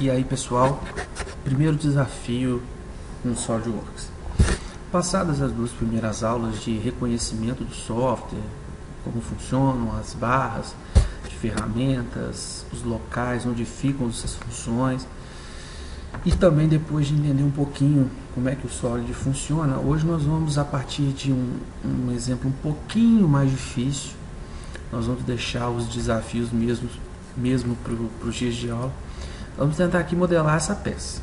E aí, pessoal, primeiro desafio no SolidWorks. Passadas as duas primeiras aulas de reconhecimento do software, como funcionam as barras de ferramentas, os locais onde ficam essas funções, e também depois de entender um pouquinho como é que o Solid funciona, hoje nós vamos, a partir de um exemplo um pouquinho mais difícil, nós vamos deixar os desafios mesmo para os dias de aula. Vamos tentar aqui modelar essa peça.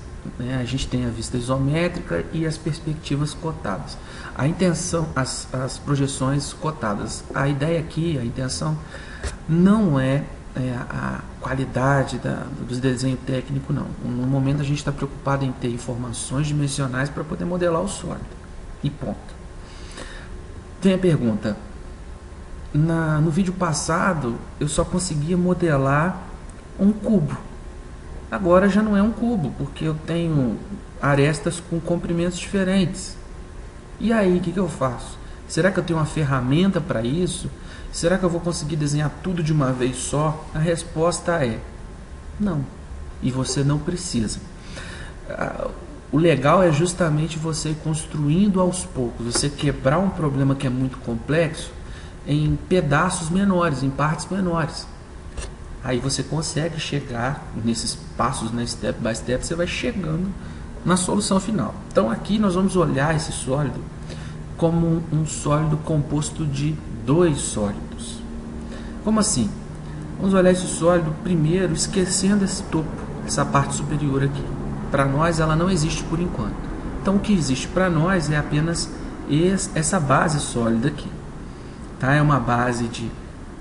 A gente tem a vista isométrica e as perspectivas cotadas. A intenção, as projeções cotadas. A ideia aqui, a intenção, não é a qualidade do desenho técnico, não. No momento a gente está preocupado em ter informações dimensionais para poder modelar o sólido. E ponto. Tem a pergunta. No vídeo passado eu só conseguia modelar um cubo. Agora já não é um cubo, porque eu tenho arestas com comprimentos diferentes. E aí, o que eu faço? Será que eu tenho uma ferramenta para isso? Será que eu vou conseguir desenhar tudo de uma vez só? A resposta é não. E você não precisa. O legal é justamente você ir construindo aos poucos. Você quebrar um problema que é muito complexo em pedaços menores, em partes menores. Aí você consegue chegar nesses passos, né, step by step, você vai chegando na solução final. Então aqui nós vamos olhar esse sólido como um sólido composto de dois sólidos. Como assim? Vamos olhar esse sólido primeiro esquecendo esse topo, essa parte superior aqui. Para nós ela não existe por enquanto. Então o que existe para nós é apenas essa base sólida aqui. Tá? É uma base de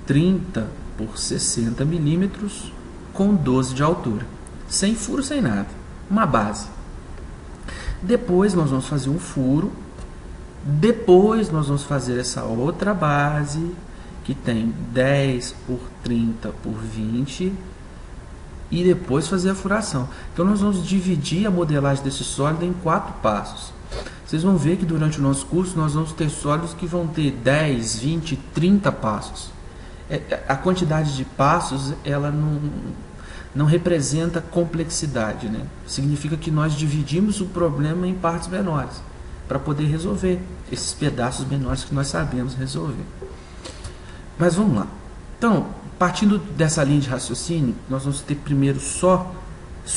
30 por 60 milímetros com 12 de altura, sem furo, sem nada, uma base. Depois nós vamos fazer um furo, depois nós vamos fazer essa outra base que tem 10 por 30 por 20 e depois fazer a furação. Então nós vamos dividir a modelagem desse sólido em 4 passos. Vocês vão ver que durante o nosso curso nós vamos ter sólidos que vão ter 10, 20, 30 passos. A quantidade de passos ela não representa complexidade, né? Significa que nós dividimos o problema em partes menores para poder resolver esses pedaços menores que nós sabemos resolver. Mas vamos lá. Então, partindo dessa linha de raciocínio, nós vamos ter primeiro só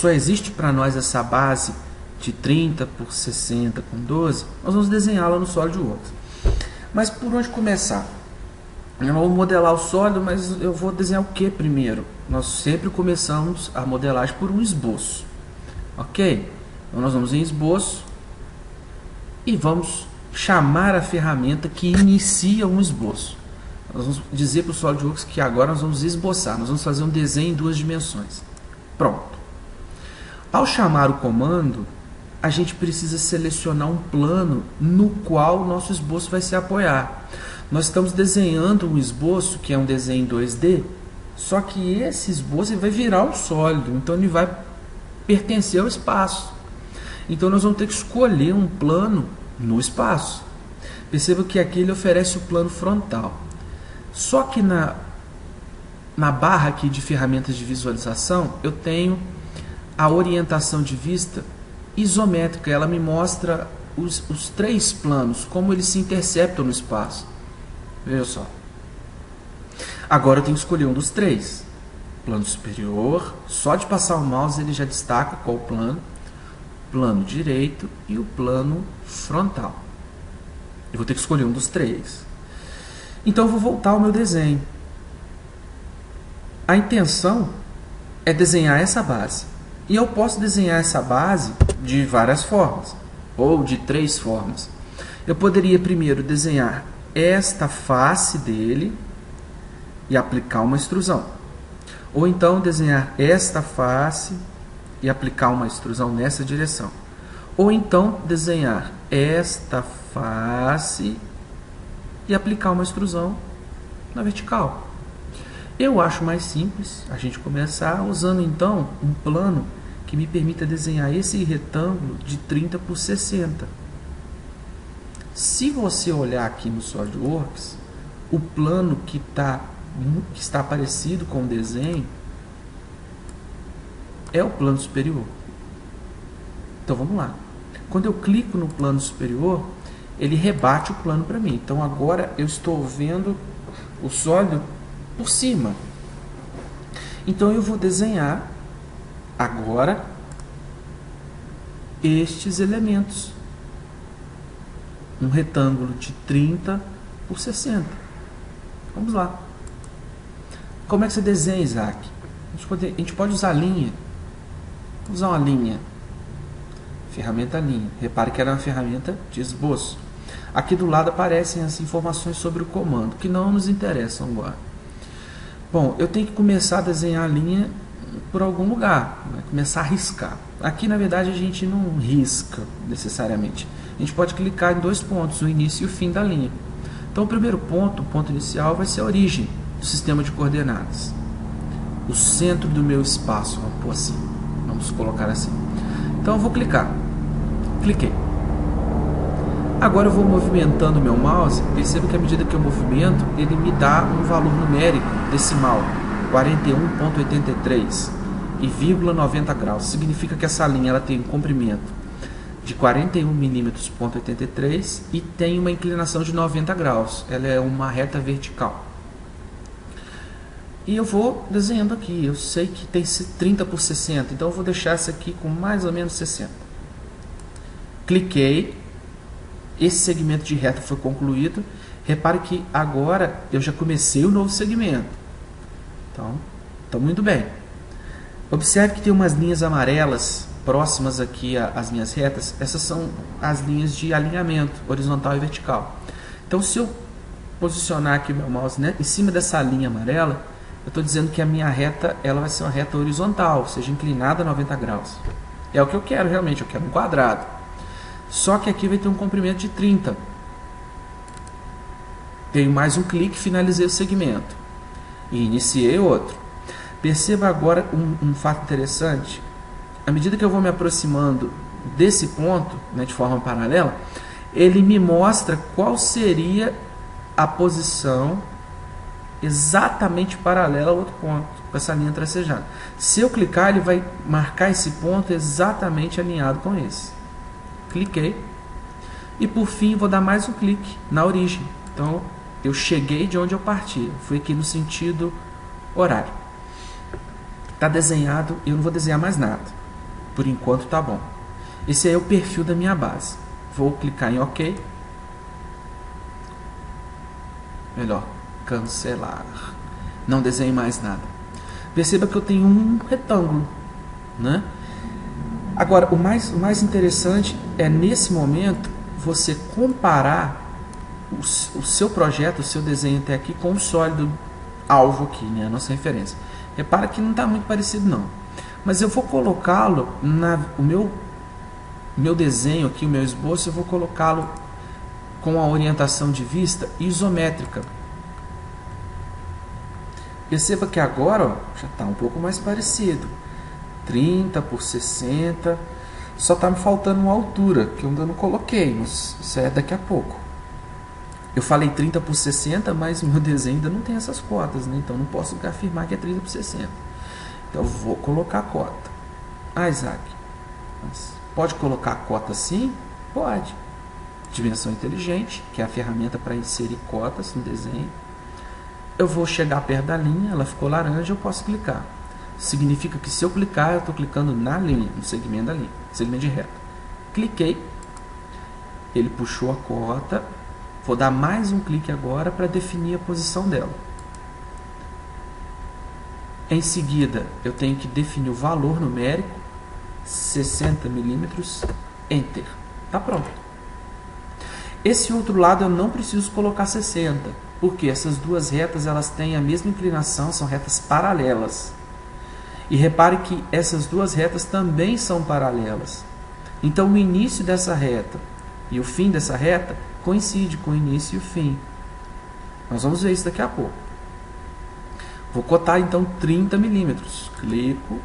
existe para nós essa base de 30 por 60 com 12, nós vamos desenhá-la no SolidWorks. Mas por onde começar? Eu não vou modelar o sólido, mas eu vou desenhar o que primeiro? Nós sempre começamos a modelagem por um esboço. Ok? Então nós vamos em esboço e vamos chamar a ferramenta que inicia um esboço. Nós vamos dizer para o SolidWorks que agora nós vamos esboçar, nós vamos fazer um desenho em 2 dimensões. Pronto. Ao chamar o comando, a gente precisa selecionar um plano no qual o nosso esboço vai se apoiar. Nós estamos desenhando um esboço, que é um desenho em 2D, só que esse esboço vai virar um sólido, então ele vai pertencer ao espaço. Então nós vamos ter que escolher um plano no espaço. Perceba que aqui ele oferece o plano frontal. Só que na barra aqui de ferramentas de visualização, eu tenho a orientação de vista isométrica. Ela me mostra os 3 planos, como eles se interceptam no espaço. Veja só. Agora eu tenho que escolher um dos 3. Plano superior, só de passar o mouse ele já destaca qual o plano. Plano direito e o plano frontal. Eu vou ter que escolher um dos 3. Então eu vou voltar ao meu desenho. A intenção é desenhar essa base. E eu posso desenhar essa base de várias formas, ou de 3 formas. Eu poderia primeiro desenhar esta face dele e aplicar uma extrusão. Ou então desenhar esta face e aplicar uma extrusão nessa direção. Ou então desenhar esta face e aplicar uma extrusão na vertical. Eu acho mais simples a gente começar usando então um plano que me permita desenhar esse retângulo de 30 por 60. Se você olhar aqui no SolidWorks, o plano que está parecido com o desenho é o plano superior. Então vamos lá. Quando eu clico no plano superior, ele rebate o plano para mim. Então agora eu estou vendo o sólido por cima. Então eu vou desenhar agora estes elementos. Um retângulo de 30 por 60. Vamos lá. Como é que você desenha, Isaac? A gente pode usar linha. Vou usar uma linha. Ferramenta linha. Repare que era uma ferramenta de esboço. Aqui do lado aparecem as informações sobre o comando, que não nos interessam agora. Bom, eu tenho que começar a desenhar a linha por algum lugar. Né? Começar a riscar. Aqui, na verdade, a gente não risca necessariamente. A gente pode clicar em dois pontos, o início e o fim da linha. Então, o primeiro ponto, o ponto inicial, vai ser a origem do sistema de coordenadas. O centro do meu espaço, vamos pôr assim. Vamos colocar assim. Então, eu vou clicar. Cliquei. Agora eu vou movimentando o meu mouse. Perceba que à medida que eu movimento, ele me dá um valor numérico decimal, 41,83 e vírgula 90 graus. Significa que essa linha ela tem um comprimento de 41 milímetros, 83 e tem uma inclinação de 90 graus. Ela é uma reta vertical. E eu vou desenhando aqui. Eu sei que tem 30 por 60, então eu vou deixar essa aqui com mais ou menos 60. Cliquei. Esse segmento de reta foi concluído. Repare que agora eu já comecei o novo segmento. Então muito bem. Observe que tem umas linhas amarelas próximas aqui às minhas retas. Essas são as linhas de alinhamento horizontal e vertical. Então, se eu posicionar aqui o meu mouse, né, em cima dessa linha amarela, eu estou dizendo que a minha reta ela vai ser uma reta horizontal, ou seja, inclinada a 90 graus. É o que eu quero realmente, eu quero um quadrado. Só que aqui vai ter um comprimento de 30. Tenho mais um clique, finalizei o segmento. E iniciei outro. Perceba agora um fato interessante. À medida que eu vou me aproximando desse ponto, né, de forma paralela, ele me mostra qual seria a posição exatamente paralela ao outro ponto, com essa linha tracejada. Se eu clicar, ele vai marcar esse ponto exatamente alinhado com esse. Cliquei. E por fim, vou dar mais um clique na origem. Então, eu cheguei de onde eu parti. Fui aqui no sentido horário. Está desenhado e eu não vou desenhar mais nada. Por enquanto está bom. Esse aí é o perfil da minha base. Vou clicar em OK. Melhor, cancelar. Não desenhe mais nada. Perceba que eu tenho um retângulo, né? Agora, o mais interessante é, nesse momento, você comparar o seu projeto, o seu desenho até aqui, com o sólido alvo aqui, né? A nossa referência. Repara que não está muito parecido, não. Mas eu vou colocá-lo, o meu desenho aqui, o meu esboço, eu vou colocá-lo com a orientação de vista isométrica. Perceba que agora ó, já está um pouco mais parecido. 30 por 60. Só está me faltando uma altura, que eu ainda não coloquei, mas isso é daqui a pouco. Eu falei 30 por 60, mas o meu desenho ainda não tem essas cotas, né? Então não posso afirmar que é 30 por 60. Então eu vou colocar a cota. Ah, Isaac, mas pode colocar a cota sim? Pode. Dimensão inteligente, que é a ferramenta para inserir cotas no desenho. Eu vou chegar perto da linha, ela ficou laranja, eu posso clicar. Significa que se eu clicar, eu estou clicando na linha, no segmento da linha, segmento de reta. Cliquei, ele puxou a cota, vou dar mais um clique agora para definir a posição dela. Em seguida, eu tenho que definir o valor numérico, 60 milímetros, Enter. Está pronto. Esse outro lado eu não preciso colocar 60, porque essas duas retas elas têm a mesma inclinação, são retas paralelas. E repare que essas duas retas também são paralelas. Então o início dessa reta e o fim dessa reta coincide com o início e o fim. Nós vamos ver isso daqui a pouco. Vou cotar então 30 milímetros. Clico.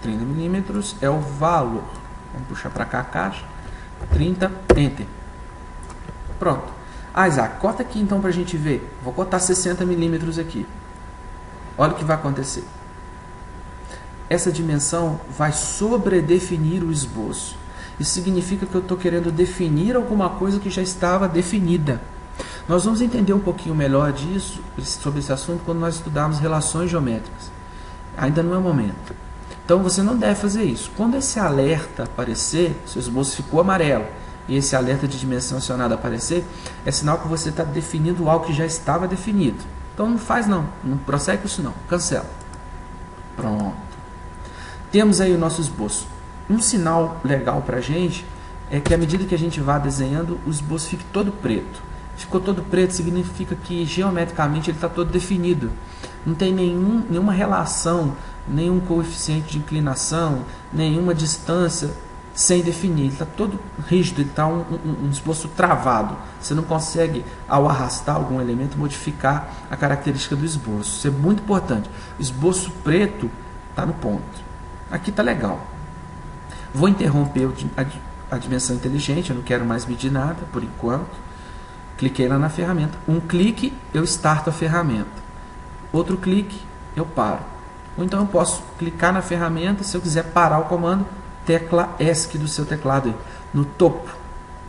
30 milímetros é o valor. Vamos puxar para cá a caixa. 30, Enter. Pronto. Ah, Isaac, cota aqui então para a gente ver. Vou cotar 60 milímetros aqui. Olha o que vai acontecer. essa dimensão vai sobredefinir o esboço. Isso significa que eu estou querendo definir alguma coisa que já estava definida. Nós vamos entender um pouquinho melhor disso, sobre esse assunto, quando nós estudarmos relações geométricas. Ainda não é o momento. Então você não deve fazer isso. Quando esse alerta aparecer, seu esboço ficou amarelo, e esse alerta de dimensão acionada aparecer, é sinal que você está definindo algo que já estava definido. Então não faz não prossegue com isso não, cancela. Pronto. Temos aí o nosso esboço. Um sinal legal para a gente é que à medida que a gente vá desenhando, o esboço fique todo preto. Ficou todo preto significa que geometricamente ele está todo definido. Não tem nenhuma relação, nenhum coeficiente de inclinação, nenhuma distância sem definir. Ele está todo rígido, ele está um esboço travado. Você não consegue, ao arrastar algum elemento, modificar a característica do esboço. Isso é muito importante. O esboço preto está no ponto. Aqui está legal. Vou interromper a dimensão inteligente, eu não quero mais medir nada por enquanto. Cliquei lá na ferramenta. Um clique, eu starto a ferramenta. Outro clique, eu paro. Ou então eu posso clicar na ferramenta, se eu quiser parar o comando, tecla ESC do seu teclado aí, no topo.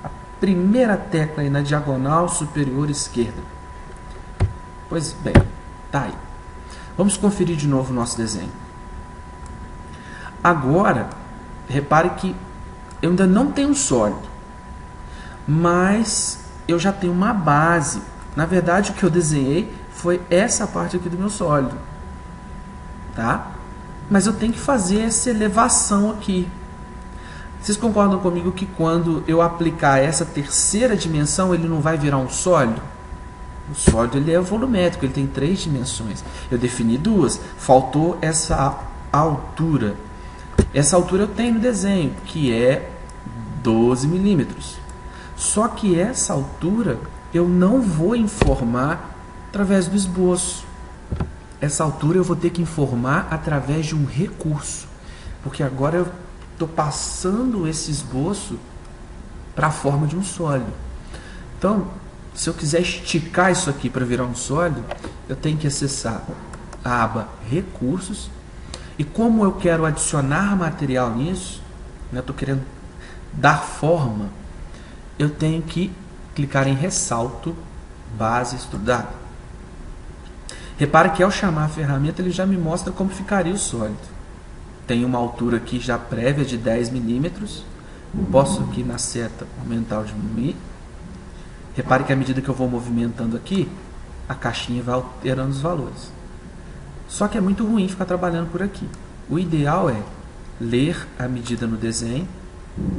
A primeira tecla aí na diagonal superior esquerda. Pois bem, tá aí. Vamos conferir de novo o nosso desenho. Agora, repare que eu ainda não tenho um sólido, mas eu já tenho uma base. Na verdade, o que eu desenhei foi essa parte aqui do meu sólido, tá? Mas eu tenho que fazer essa elevação aqui. Vocês concordam comigo que quando eu aplicar essa terceira dimensão, ele não vai virar um sólido? O sólido ele é volumétrico, ele tem 3 dimensões. Eu defini 2, faltou essa altura. Essa altura eu tenho no desenho, que é 12 milímetros. Só que essa altura eu não vou informar através do esboço. Essa altura eu vou ter que informar através de um recurso. Porque agora eu estou passando esse esboço para a forma de um sólido. Então, se eu quiser esticar isso aqui para virar um sólido, eu tenho que acessar a aba Recursos. E como eu quero adicionar material nisso, eu estou querendo dar forma, eu tenho que clicar em Ressalto, Base Estudada. Repare que ao chamar a ferramenta, ele já me mostra como ficaria o sólido. Tem uma altura aqui já prévia de 10 milímetros. Posso aqui na seta aumentar ou diminuir. Repare que à medida que eu vou movimentando aqui, a caixinha vai alterando os valores. Só que é muito ruim ficar trabalhando por aqui. O ideal é ler a medida no desenho,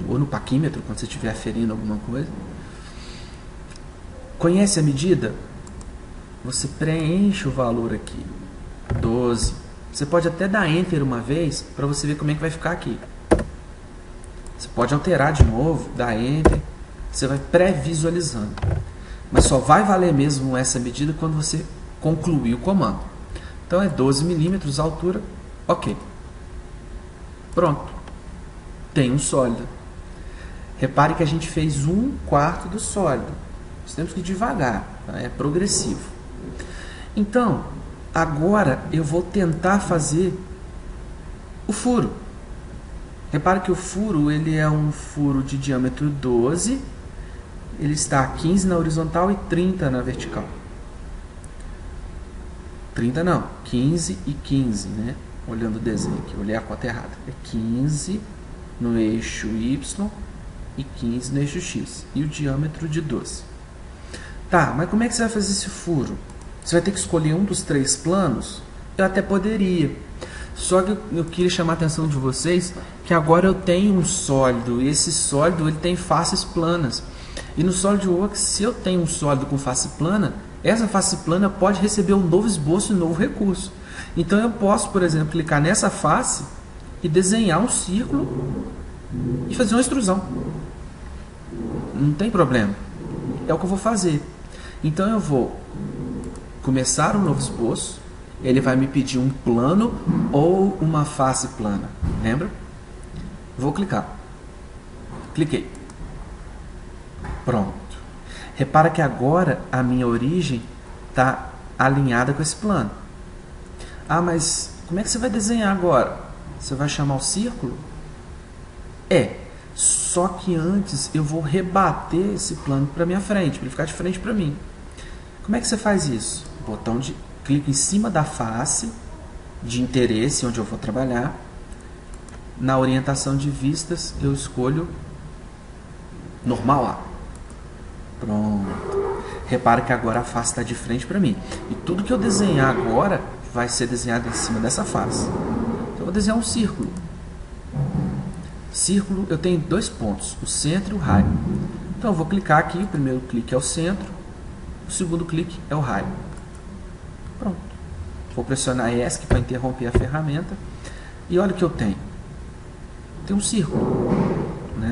ou no paquímetro, quando você estiver aferindo alguma coisa. Conhece a medida? Você preenche o valor aqui, 12. Você pode até dar Enter uma vez, para você ver como é que vai ficar aqui. Você pode alterar de novo, dar Enter, você vai pré-visualizando. Mas só vai valer mesmo essa medida quando você concluir o comando. Então é 12 milímetros a altura, ok. Pronto. Tem um sólido. Repare que a gente fez 1/4 do sólido. Nós temos que ir devagar, tá? É progressivo. Então, agora eu vou tentar fazer o furo. Repare que o furo ele é um furo de diâmetro 12. Ele está a 15 na horizontal e 30 na vertical. 30 não, 15 e 15, né? Olhando o desenho aqui, olhei a cota errada. É 15 no eixo Y e 15 no eixo X. E o diâmetro de 12. Tá, mas como é que você vai fazer esse furo? Você vai ter que escolher um dos 3 planos? Eu até poderia. Só que eu queria chamar a atenção de vocês que agora eu tenho um sólido. E esse sólido ele tem faces planas. E no SolidWorks, se eu tenho um sólido com face plana, essa face plana pode receber um novo esboço e um novo recurso. Então eu posso, por exemplo, clicar nessa face e desenhar um círculo e fazer uma extrusão. Não tem problema. É o que eu vou fazer. Então eu vou começar um novo esboço. Ele vai me pedir um plano ou uma face plana. Lembra? Vou clicar. Cliquei. Pronto. Repara que agora a minha origem está alinhada com esse plano. Ah, mas como é que você vai desenhar agora? Você vai chamar o círculo? Só que antes eu vou rebater esse plano para minha frente, para ele ficar de frente para mim. Como é que você faz isso? Clico em cima da face de interesse, onde eu vou trabalhar. Na orientação de vistas, eu escolho normal A. Pronto. Repara que agora a face está de frente para mim. E tudo que eu desenhar agora vai ser desenhado em cima dessa face. Então, eu vou desenhar um círculo. Círculo, eu tenho dois pontos, o centro e o raio. Então, eu vou clicar aqui. O primeiro clique é o centro. O segundo clique é o raio. Pronto. Vou pressionar ESC para interromper a ferramenta. E olha o que eu tenho. Tem um círculo.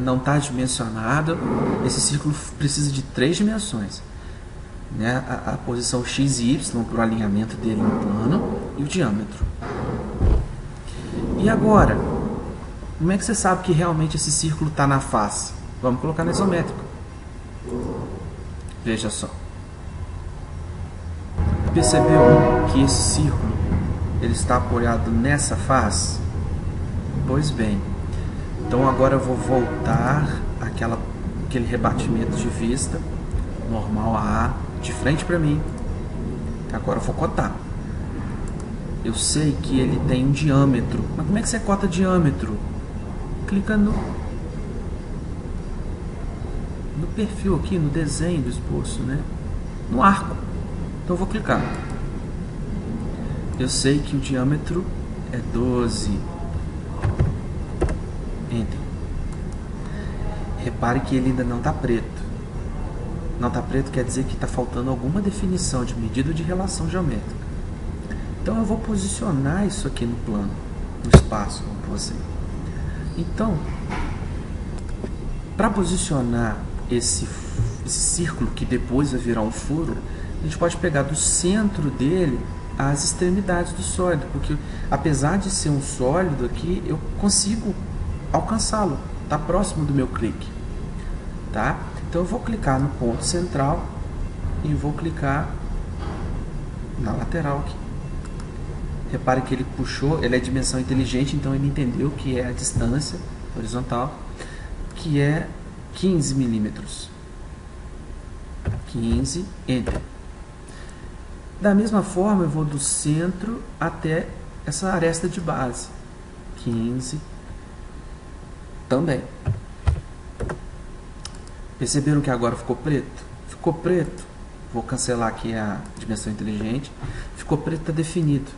Não está dimensionado. Esse círculo precisa de 3 dimensões. A posição x e y para o alinhamento dele no plano e o diâmetro. E agora, como é que você sabe que realmente esse círculo está na face? Vamos colocar na isométrica. Veja só. Percebeu que esse círculo ele está apoiado nessa face? Pois bem. Então agora eu vou voltar aquele rebatimento de vista, normal A, de frente para mim. Agora eu vou cotar. Eu sei que ele tem um diâmetro. Mas como é que você cota diâmetro? Clica no perfil aqui, no desenho do esboço, no arco. Então eu vou clicar. Eu sei que o diâmetro é 12. Enter. Repare que ele ainda não está preto. Não está preto quer dizer que está faltando alguma definição de medida de relação geométrica. Então eu vou posicionar isso aqui no plano, no espaço, com você. Então, para posicionar esse círculo que depois vai virar um furo, a gente pode pegar do centro dele as extremidades do sólido, porque apesar de ser um sólido aqui, eu consigo alcançá-lo, está próximo do meu clique, tá? Então eu vou clicar no ponto central e vou clicar na lateral aqui. Repare que ele puxou, ele é dimensão inteligente, então ele entendeu que é a distância horizontal, que é 15 milímetros. 15, enter. Da mesma forma, eu vou do centro até essa aresta de base. 15 também. Perceberam que agora ficou preto? Ficou preto. Vou cancelar aqui a dimensão inteligente. Ficou preto, está definido.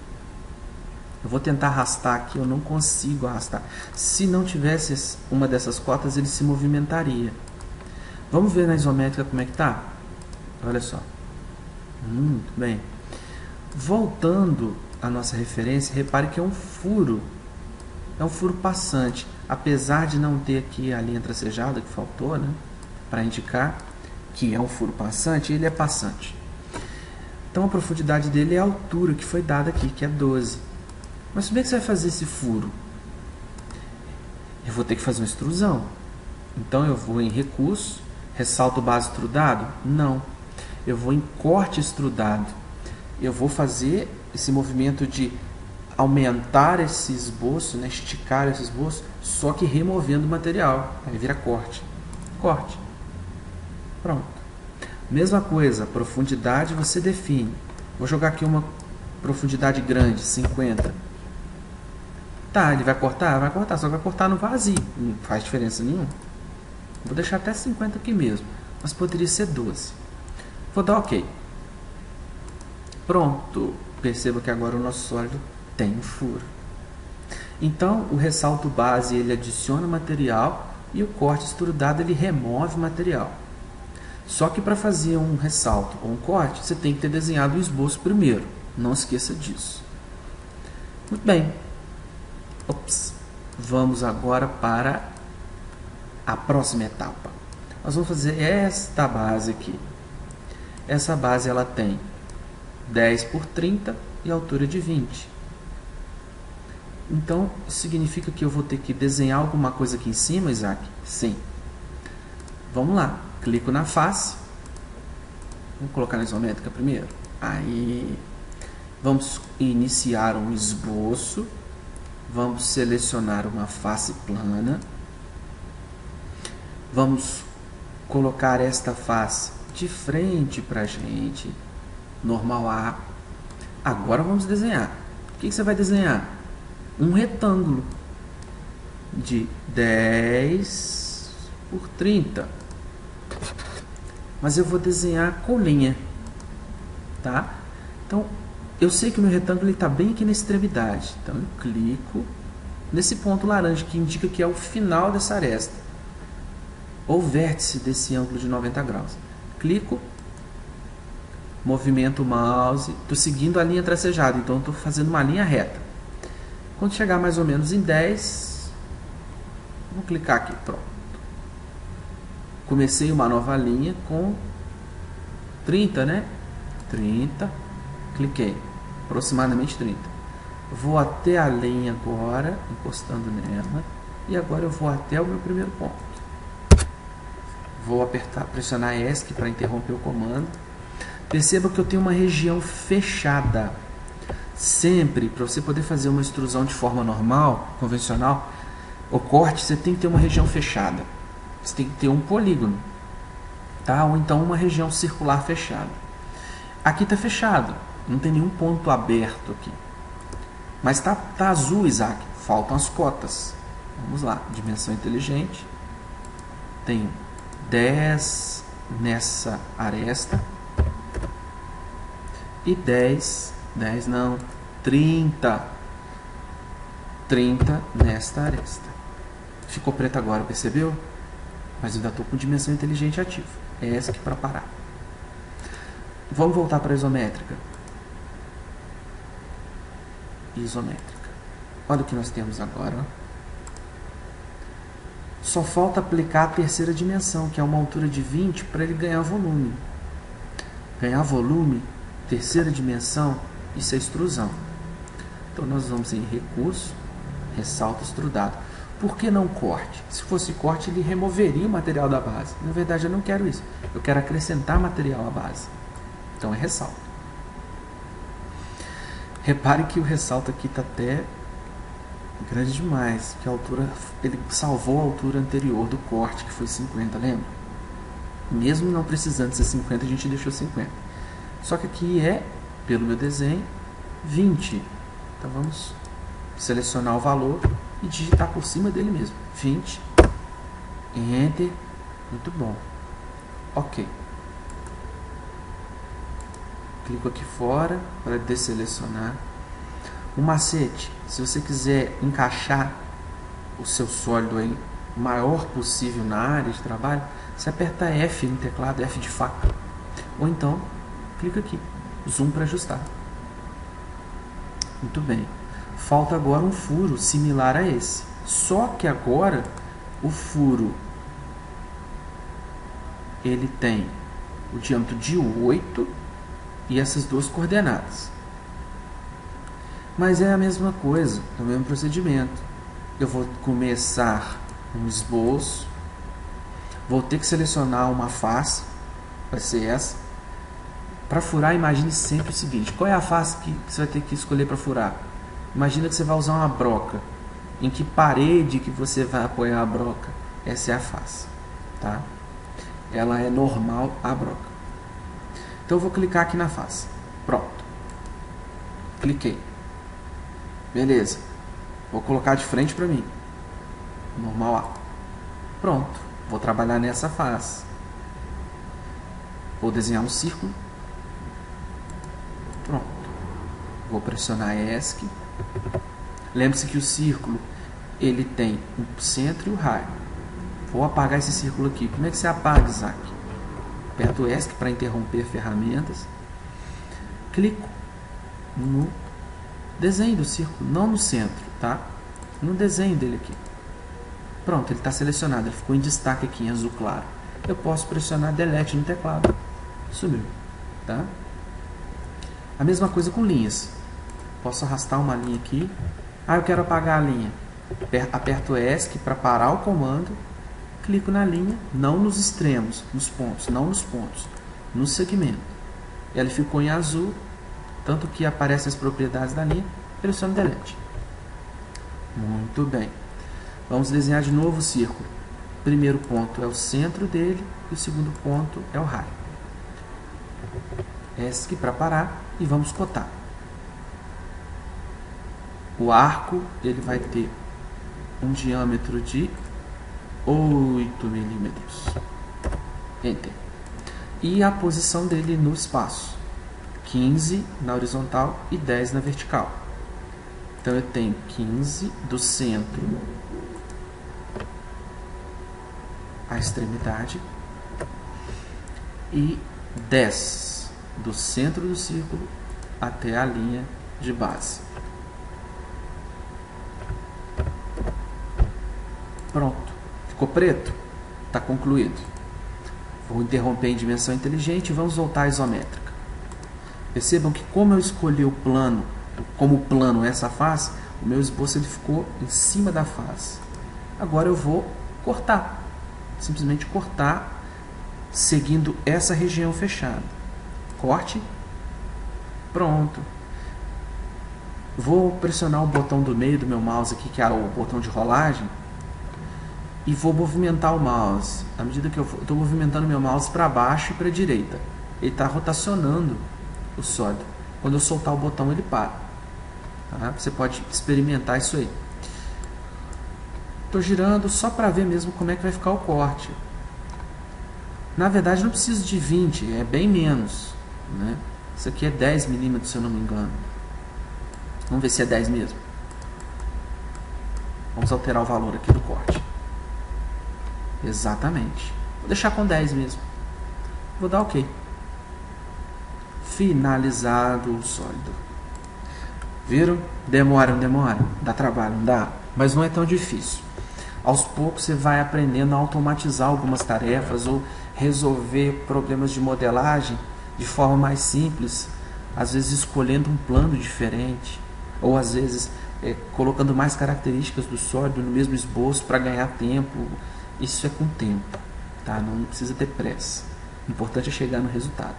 Eu vou tentar arrastar aqui, eu não consigo arrastar. Se não tivesse uma dessas cotas, ele se movimentaria. Vamos ver na isométrica como é que está? Olha só. Muito bem. Voltando à nossa referência, repare que é um furo. É um furo passante. Apesar de não ter aqui a linha tracejada que faltou, para indicar que é um furo passante, ele é passante. Então a profundidade dele é a altura que foi dada aqui, que é 12. Mas como é que você vai fazer esse furo? Eu vou ter que fazer uma extrusão. Então eu vou em recurso, ressalto base extrudado? Não. Eu vou em corte extrudado. Eu vou fazer esse movimento de aumentar esse esboço, esticar esse esboço, só que removendo o material. Aí vira corte. Corte. Pronto. Mesma coisa, profundidade você define. Vou jogar aqui uma profundidade grande, 50. Tá, ele vai cortar? Vai cortar, só vai cortar no vazio. Não faz diferença nenhuma. Vou deixar até 50 aqui mesmo, mas poderia ser 12. Vou dar OK. Pronto. Perceba que agora o nosso sólido tem um furo. Então, o ressalto base ele adiciona material e o corte extrudado ele remove material. Só que para fazer um ressalto ou um corte, você tem que ter desenhado o esboço primeiro. Não esqueça disso. Muito bem. Vamos agora para a próxima etapa. Nós vamos fazer esta base aqui. Essa base ela tem 10 por 30 e altura de 20. Então, significa que eu vou ter que desenhar alguma coisa aqui em cima, Isaac? Sim. Vamos lá. Clico na face. Vamos colocar na isométrica primeiro. Aí, vamos iniciar um esboço. Vamos selecionar uma face plana. Vamos colocar esta face de frente para a gente. Normal A. Agora vamos desenhar. O que você vai desenhar? Um retângulo de 10 por 30. Mas eu vou desenhar com linha. Tá? Então, eu sei que o meu retângulo está bem aqui na extremidade. Então, eu clico nesse ponto laranja, que indica que é o final dessa aresta, ou vértice desse ângulo de 90 graus. Clico, movimento o mouse, estou seguindo a linha tracejada, então estou fazendo uma linha reta. Quando chegar mais ou menos em 10, vou clicar aqui, pronto. Comecei uma nova linha com 30, né? 30, cliquei, aproximadamente 30. Vou até a linha agora, encostando nela, e agora eu vou até o meu primeiro ponto. Vou apertar, pressionar ESC para interromper o comando. Perceba que eu tenho uma região fechada. Sempre, para você poder fazer uma extrusão de forma normal, convencional, o corte, você tem que ter uma região fechada. Você tem que ter um polígono, tá? Ou então uma região circular fechada. Aqui está fechado, não tem nenhum ponto aberto aqui. Mas tá azul, Isaac. Faltam as cotas. Vamos lá, dimensão inteligente. Tenho 10 nessa aresta. E 30 nesta aresta. Ficou preto agora, percebeu? Mas eu ainda estou com dimensão inteligente ativa. É essa aqui para parar. Vamos voltar para a isométrica. Isométrica. Olha o que nós temos agora. Só falta aplicar a terceira dimensão, que é uma altura de 20, para ele ganhar volume. Ganhar volume, terceira dimensão, isso é extrusão. Então nós vamos em recurso, ressalto extrudado. Por que não corte? Se fosse corte, ele removeria o material da base. Na verdade, eu não quero isso. Eu quero acrescentar material à base. Então é ressalto. Repare que o ressalto aqui está até grande demais, que a altura, ele salvou a altura anterior do corte, que foi 50, lembra? Mesmo não precisando ser 50, a gente deixou 50. Só que aqui é, pelo meu desenho, 20. Então vamos selecionar o valor e digitar por cima dele mesmo. 20. Enter. Muito bom. Ok. Clico aqui fora para desselecionar. Um macete, se você quiser encaixar o seu sólido aí o maior possível na área de trabalho, você aperta F no teclado, F de faca. Ou então, clica aqui, zoom para ajustar. Muito bem. Falta agora um furo similar a esse. Só que agora o furo ele tem o diâmetro de 8 e essas duas coordenadas. Mas é a mesma coisa, é o mesmo procedimento. Eu vou começar um esboço, vou ter que selecionar uma face, vai ser essa. Para furar, imagine sempre o seguinte: qual é a face que você vai ter que escolher para furar? Imagina que você vai usar uma broca. Em que parede que você vai apoiar a broca? Essa é a face, tá? Ela é normal a broca. Então eu vou clicar aqui na face. Pronto. Cliquei. Beleza. Vou colocar de frente para mim. Normal A. Pronto. Vou trabalhar nessa face. Vou desenhar um círculo. Pronto. Vou pressionar ESC. Lembre-se que o círculo ele tem um centro e o raio. Vou apagar esse círculo aqui. Como é que você apaga, Isaac? Aperto ESC para interromper ferramentas. Clico no desenho do círculo, não no centro, tá? No desenho dele aqui. Pronto, ele está selecionado, ele ficou em destaque aqui em azul claro. Eu posso pressionar Delete no teclado. Sumiu, tá? A mesma coisa com linhas. Posso arrastar uma linha aqui. Ah, eu quero apagar a linha. Aperto ESC para parar o comando. Clico na linha, não nos extremos, nos pontos, não nos pontos, no segmento. Ela ficou em azul, tanto que aparecem as propriedades da linha. Pressiono Delete. Muito bem. Vamos desenhar de novo o círculo. O primeiro ponto é o centro dele e o segundo ponto é o raio. ESC para parar e vamos cotar. O arco ele vai ter um diâmetro de 8 milímetros. Enter. E a posição dele no espaço. 15 na horizontal e 10 na vertical. Então eu tenho 15 do centro à extremidade e 10 do centro do círculo até a linha de base. Pronto. Ficou preto? Está concluído. Vou interromper em dimensão inteligente e vamos voltar à isométrica. Percebam que como eu escolhi o plano, como plano essa face, o meu esboço ele ficou em cima da face. Agora eu vou cortar. Simplesmente cortar, seguindo essa região fechada. Corte. Pronto. Vou pressionar o botão do meio do meu mouse aqui, que é o botão de rolagem, e vou movimentar o mouse. À medida que eu estou movimentando meu mouse para baixo e para a direita, ele está rotacionando o sólido. Quando eu soltar o botão, ele para. Tá? Você pode experimentar isso aí. Estou girando só para ver mesmo como é que vai ficar o corte. Na verdade, não preciso de 20, é bem menos, né? Isso aqui é 10 milímetros, se eu não me engano. Vamos ver se é 10 mesmo. Vamos alterar o valor aqui do corte. Exatamente. Vou deixar com 10 mesmo. Vou dar OK. Finalizado o sólido. Viram? Demora, não demora? Dá trabalho, não dá? Mas não é tão difícil. Aos poucos você vai aprendendo a automatizar algumas tarefas ou resolver problemas de modelagem de forma mais simples, às vezes escolhendo um plano diferente, ou às vezes colocando mais características do sólido no mesmo esboço para ganhar tempo. Isso é com tempo, tá? Não precisa ter pressa. O importante é chegar no resultado.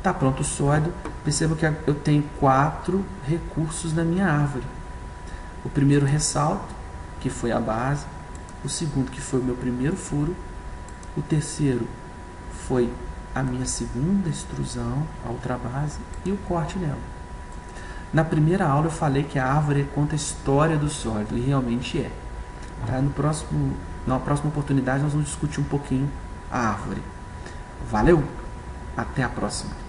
Tá pronto o sólido. Perceba que eu tenho 4 recursos na minha árvore. O primeiro ressalto, que foi a base. O segundo, que foi o meu primeiro furo. O terceiro foi a minha segunda extrusão, a outra base, e o corte nela. Na primeira aula eu falei que a árvore conta a história do sólido, e realmente é. Tá? Na próxima oportunidade nós vamos discutir um pouquinho a árvore. Valeu! Até a próxima!